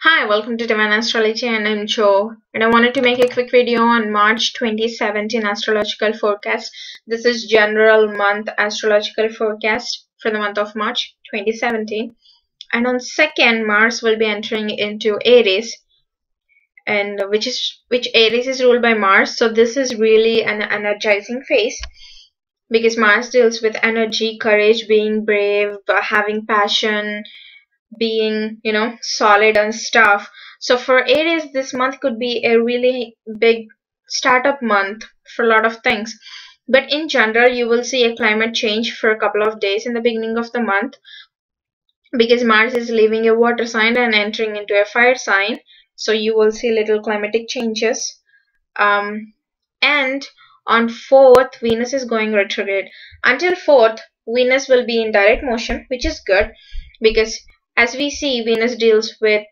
Hi, welcome to Divine Astrology, and I'm Joe. And I wanted to make a quick video on March 2017 astrological forecast. This is general month astrological forecast for the month of March 2017. And on 2nd, Mars will be entering into Aries, and which Aries is ruled by Mars. So this is really an energizing phase because Mars deals with energy, courage, being brave, having passion, being solid and stuff. So for Aries, this month could be a really big startup month for a lot of things, but in general you will see a climate change for a couple of days in the beginning of the month because Mars is leaving a water sign and entering into a fire sign. So you will see little climatic changes. And on 4th, Venus is going retrograde. Until 4th, Venus will be in direct motion, which is good because as we see, Venus deals with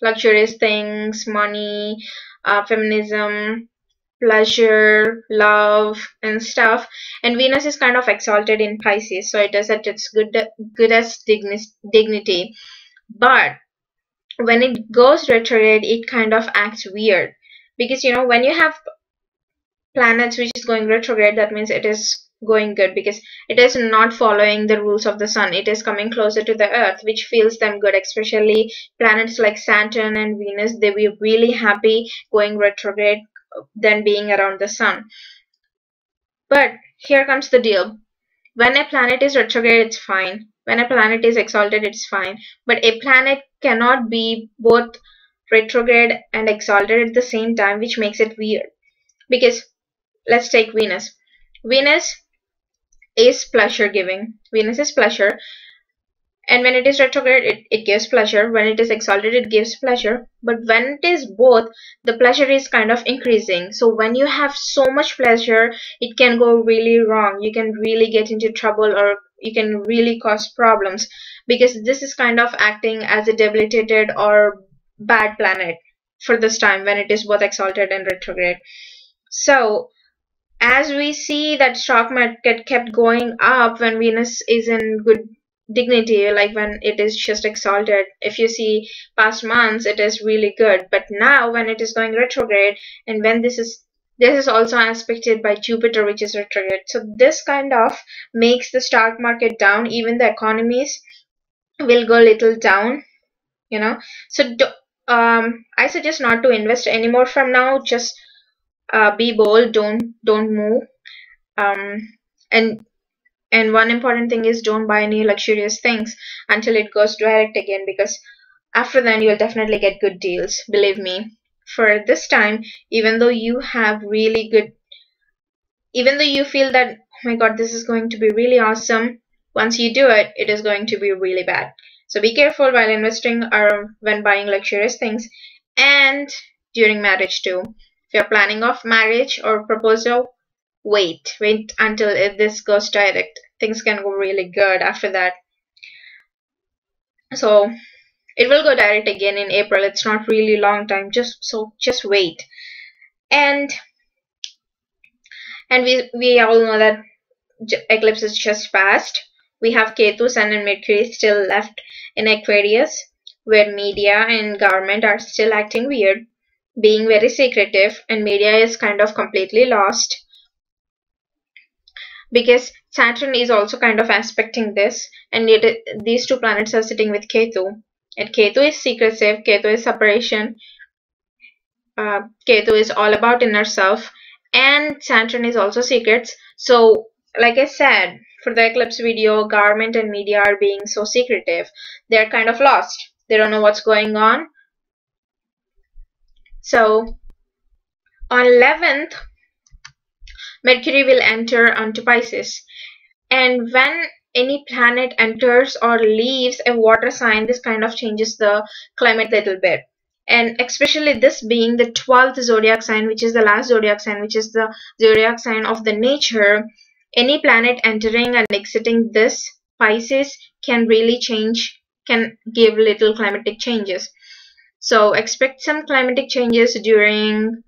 luxurious things, money, feminism, pleasure, love, and stuff. And Venus is kind of exalted in Pisces, so it is at its good as dignity. But when it goes retrograde, it kind of acts weird because when you have planets which is going retrograde, that means it is going good because it is not following the rules of the sun. It is coming closer to the earth, which feels them good. Especially planets like Saturn and Venus, they will be really happy going retrograde than being around the sun. But here comes the deal. When a planet is retrograde, it's fine. When a planet is exalted, it's fine. But a planet cannot be both retrograde and exalted at the same time, which makes it weird. Because let's take Venus. Venus is pleasure giving. Venus is pleasure. And when it is retrograde, it gives pleasure. When it is exalted, it gives pleasure. But when it is both, the pleasure is kind of increasing. So when you have so much pleasure, it can go really wrong. You can really get into trouble, or you can really cause problems because this is kind of acting as a debilitated or bad planet for this time when it is both exalted and retrograde. So as we see that stock market kept going up when Venus is in good dignity, like when it is just exalted. If you see past months, it is really good. But now when it is going retrograde, and when this is also aspected by Jupiter, which is retrograde. So this kind of makes the stock market down. Even the economies will go little down, So I suggest not to invest anymore from now. Just be bold, don't move. And one important thing is don't buy any luxurious things until it goes direct again, because after then you'll definitely get good deals, believe me. For this time, even though you feel that, oh my god, this is going to be really awesome, once you do it, it is going to be really bad. So be careful while investing or when buying luxurious things, and during marriage too. If you're planning of marriage or proposal, wait until this goes direct. Things can go really good after that. So it will go direct again in April. It's not really long time, just wait. And we all know that eclipse is just passed. We have Ketu, Sun and Mercury still left in Aquarius, where media and government are still acting weird, being very secretive, and media is kind of completely lost because Saturn is also kind of aspecting this, and these two planets are sitting with Ketu. And Ketu is secretive, Ketu is separation, Ketu is all about inner self, and Saturn is also secrets. So like I said, for the eclipse video, government and media are being so secretive. They're kind of lost. They don't know what's going on. So on 11th, Mercury will enter onto Pisces. And when any planet enters or leaves a water sign, this kind of changes the climate a little bit. And especially this being the 12th zodiac sign, which is the last zodiac sign, which is the zodiac sign of the nature, any planet entering and exiting this Pisces can really change, can give little climatic changes. So expect some climatic changes during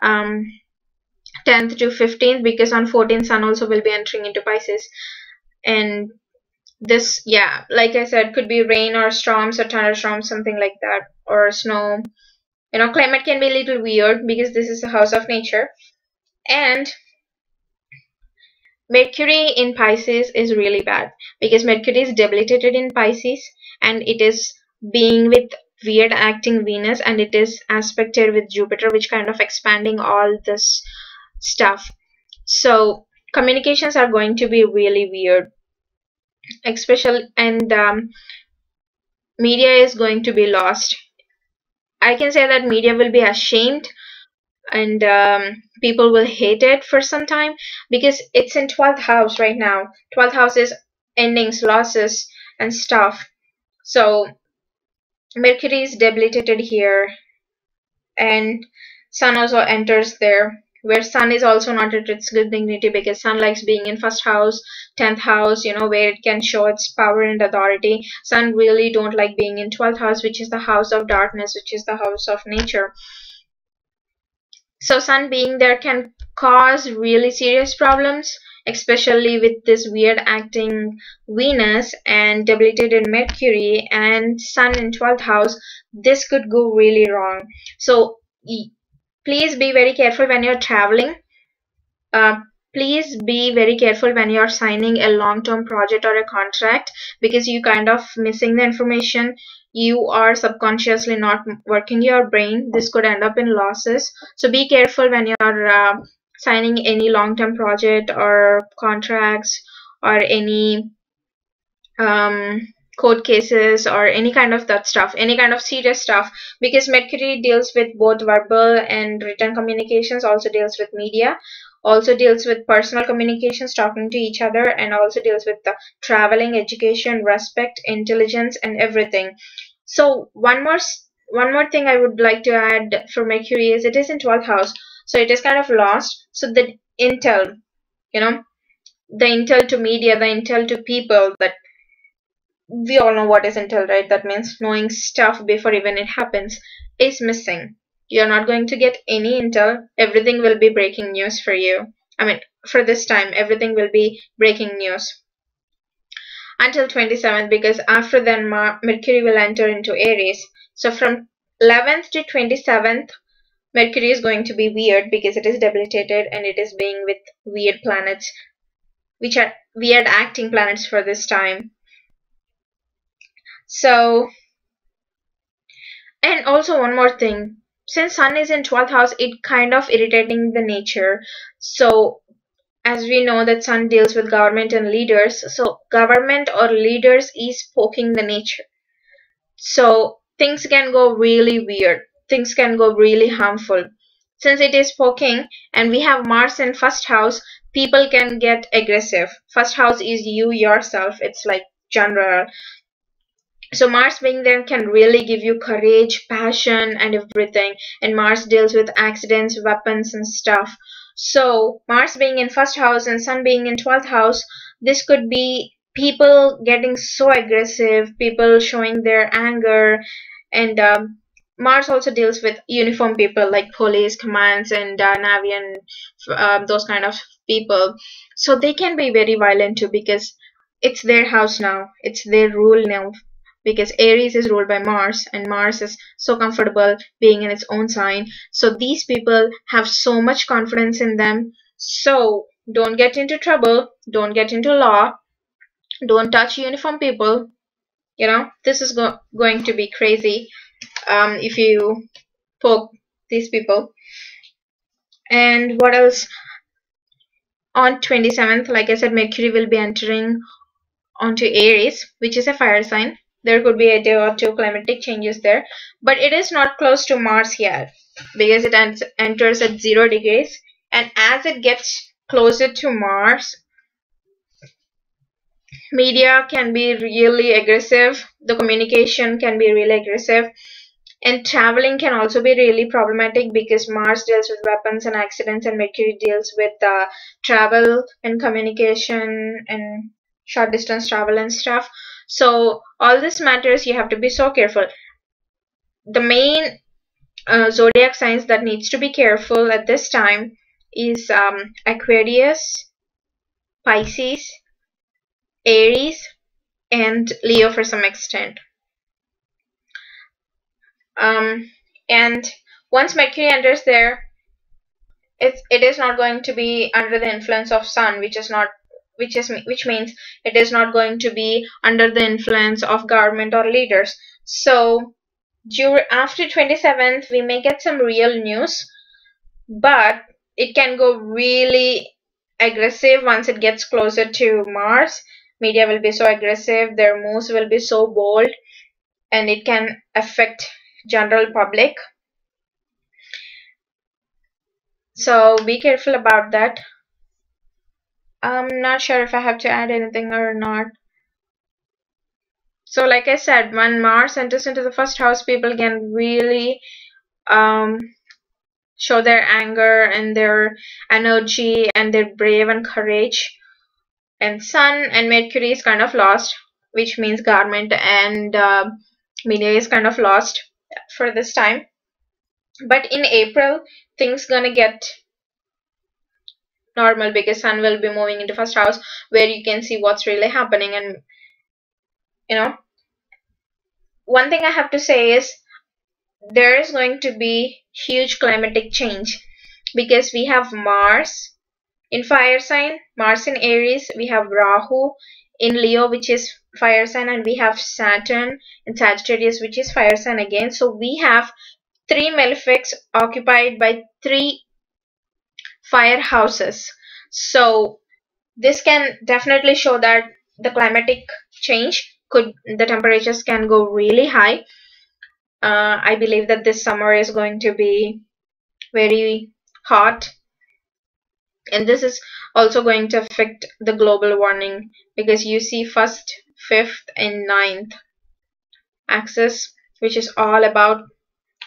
10th to 15th, because on 14th Sun also will be entering into Pisces. And This, yeah, like I said, could be rain or storms or thunderstorms, something like that, or snow. Climate can be a little weird because this is a house of nature. And Mercury in Pisces is really bad because Mercury is debilitated in Pisces, and it is being with weird acting Venus, and it is aspected with Jupiter, which kind of expanding all this stuff. So communications are going to be really weird, especially, and media is going to be lost. I can say that media will be ashamed, and people will hate it for some time because it's in 12th house right now. 12th house is endings, losses, and stuff. So Mercury is debilitated here, and Sun also enters there, where Sun is also not at its good dignity because Sun likes being in first house, 10th house, where it can show its power and authority. Sun really don't like being in 12th house, which is the house of darkness, which is the house of nature. So Sun being there can cause really serious problems, especially with this weird acting Venus and debilitated Mercury and Sun in 12th house. This could go really wrong. So please be very careful when you're traveling. Uh, please be very careful when you're signing a long-term project or a contract because you kind of missing the information. You are subconsciously not working your brain. This could end up in losses. So be careful when you're signing any long-term project or contracts or any court cases or any kind of that stuff, any kind of serious stuff, because Mercury deals with both verbal and written communications, also deals with media, also deals with personal communications, talking to each other, and also deals with the traveling, education, respect, intelligence, and everything. So one more thing I would like to add for Mercury is it is in 12th house, so it is kind of lost. So the intel, you know, the intel to media, the intel to people, that we all know what is intel, right? That means knowing stuff before even it happens, is missing. You're not going to get any intel. Everything will be breaking news for you. I mean, for this time, everything will be breaking news until 27th, because after then Mercury will enter into Aries. So from 11th to 27th, Mercury is going to be weird because it is debilitated and it is being with weird planets, which are weird acting planets for this time. So, and also one more thing, since Sun is in 12th house, it kind of irritating the nature. So as we know that Sun deals with government and leaders, so government or leaders is poking the nature. So things can go really weird, things can go really harmful. Since it is poking and we have Mars in first house, people can get aggressive. First house is you yourself, it's like general. So Mars being there can really give you courage, passion, and everything. And Mars deals with accidents, weapons, and stuff. So Mars being in first house and Sun being in 12th house, this could be people getting so aggressive, people showing their anger, and Mars also deals with uniform people like police, commands, and navy, and those kind of people. So they can be very violent too because it's their house now, it's their rule now, because Aries is ruled by Mars and Mars is so comfortable being in its own sign. So these people have so much confidence in them. So don't get into trouble, don't get into law, don't touch uniform people. This is going to be crazy if you poke these people. And what else? On 27th, like I said, Mercury will be entering onto Aries, which is a fire sign. There could be a day or two climatic changes there, but it is not close to Mars yet because it enters at 0 degrees, and as it gets closer to Mars, media can be really aggressive, the communication can be really aggressive, and traveling can also be really problematic because Mars deals with weapons and accidents and Mercury deals with travel and communication and short distance travel and stuff. So all this matters, you have to be so careful. The main zodiac signs that needs to be careful at this time is Aquarius, Pisces, Aries, and Leo for some extent. And once Mercury enters there, it is not going to be under the influence of Sun, which means it is not going to be under the influence of government or leaders. So after 27th we may get some real news, but it can go really aggressive once it gets closer to Mars. Media will be so aggressive, their moves will be so bold, and it can affect general public. So be careful about that. I'm not sure if I have to add anything or not. So like I said, when Mars enters into the first house, people can really show their anger and their energy and their brave and courage. And Sun and Mercury is kind of lost, which means government and media is kind of lost for this time. But in April, things gonna get normal because Sun will be moving into first house, where you can see what's really happening. And you know, one thing I have to say is there is going to be huge climatic change because we have Mars in fire sign, Mars in Aries, we have Rahu in Leo, which is fire sign, and we have Saturn in Sagittarius, which is fire sign again. So we have three malefics occupied by three fire houses. So this can definitely show that the climatic change the temperatures can go really high. I believe that this summer is going to be very hot, and this is also going to affect the global warming because you see 1st, 5th and 9th axis, which is all about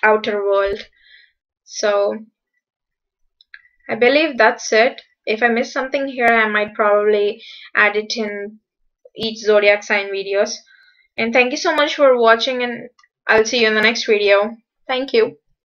outer world. So I believe that's it. If I missed something here, I might probably add it in each zodiac sign videos. And thank you so much for watching, and I'll see you in the next video. Thank you.